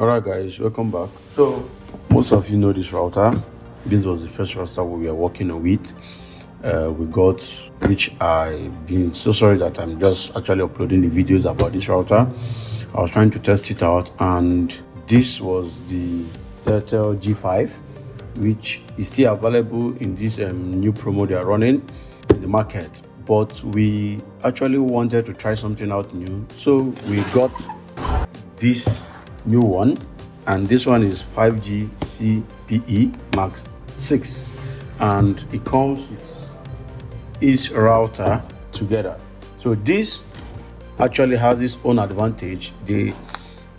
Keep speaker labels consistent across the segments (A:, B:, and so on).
A: Alright guys, welcome back. So most of you know this router. This was the first router we were working on with. We got, which I've been so sorry that I'm just actually uploading the videos about this router. I was trying to test it out, and this was the Airtel G5, which is still available in this new promo they are running in the market. But we actually wanted to try something out new, so we got this new one, and this one is 5G CPE MAX 6, and it comes with each router together. So this actually has its own advantage, this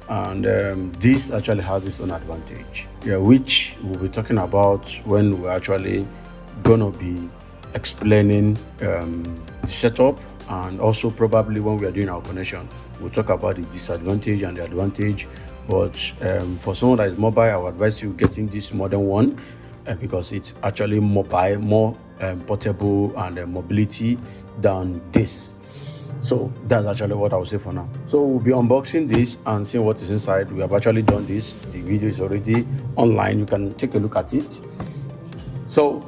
A: actually has its own advantage, which we'll be talking about when we're actually gonna be explaining the setup, and also probably when we are doing our connection we'll talk about the disadvantage and the advantage. But for someone that is mobile, I would advise you getting this modern one because it's actually mobile, more portable and mobility than this. So that's actually what I will say for now. So we'll be unboxing this and seeing what is inside. We have actually done this. The video is already online. You can take a look at it. So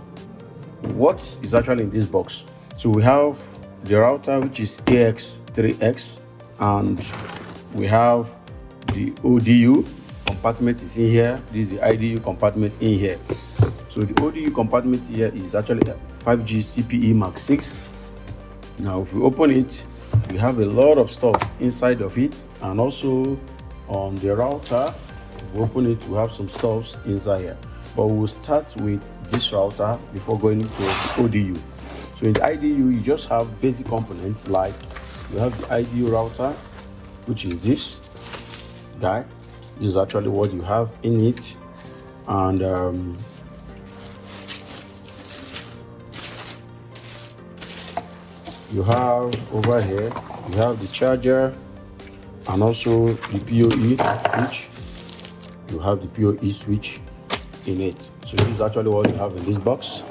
A: what is actually in this box? So we have the router, which is AX3S, and we have the ODU compartment is in here. This is the IDU compartment in here. So the ODU compartment here is actually 5G CPE MAX 6. Now if we open it, we have a lot of stuff inside of it, and also on the router, if we open it, we have some stuffs inside here. But we'll start with this router before going into ODU. So in the IDU, you just have basic components, like you have the IDU router, which is this guy. This is actually what you have in it, and you have over here, you have the charger and also the PoE switch. You have the PoE switch in it. So this is actually what you have in this box.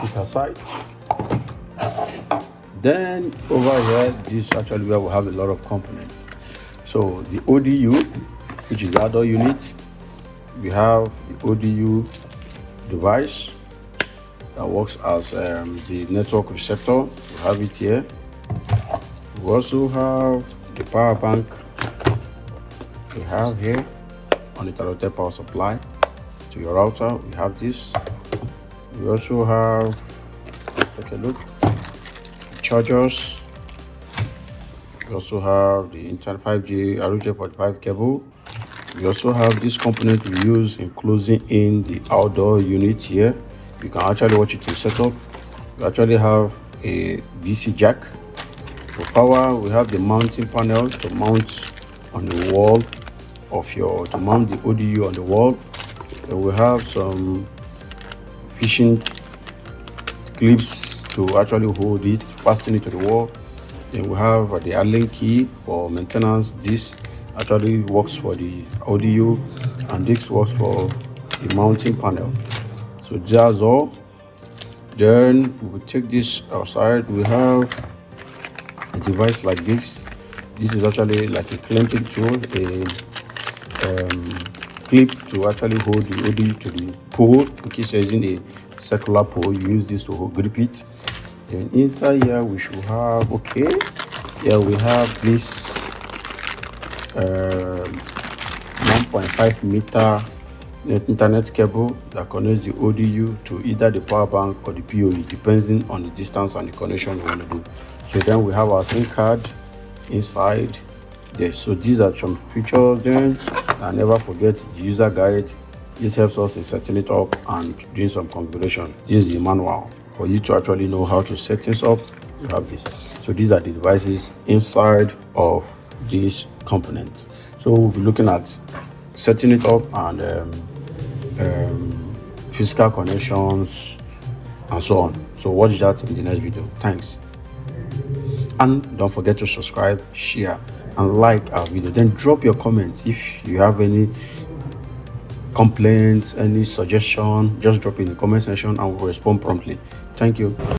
A: This aside, then over here, this is actually where we have a lot of components. So the ODU, which is the adult unit, we have the ODU device that works as the network receptor. We have it here. We also have the power bank we have here, uninterrupted power supply to your router. We have this. We also have, let's take a look, the chargers. We also have the internal 5G RJ45 cable. We also have this component we use in closing in the outdoor unit here. You can actually watch it in setup. We actually have a DC jack. For power, we have the mounting panel to mount on the wall of to mount the ODU on the wall. Then we have some fishing clips to actually hold it, fasten it to the wall. Then we have the Allen key for maintenance. This actually works for the ODU, and this works for the mounting panel. So that's all. Then we will take this outside. We have a device like this. This is actually like a clamping tool, a clip to actually hold the ODU to the pole. In case you're using a circular pole, you use this to grip it. Then inside here we should have, okay, here we have this 1.5 meter internet cable that connects the ODU to either the power bank or the PoE, depending on the distance and the connection we want to do. So then we have our SIM card inside there. So these are some features. Then, and never forget the user guide. This helps us in setting it up and doing some configuration. This is the manual for you to actually know how to set things up. You have this. So these are the devices inside of these components. So we'll be looking at setting it up and physical connections and so on. So watch that in the next video. Thanks. And don't forget to subscribe, share and like our video. Then drop your comments if you have any complaints, any suggestion. Just drop in the comment section and we'll respond promptly. Thank you.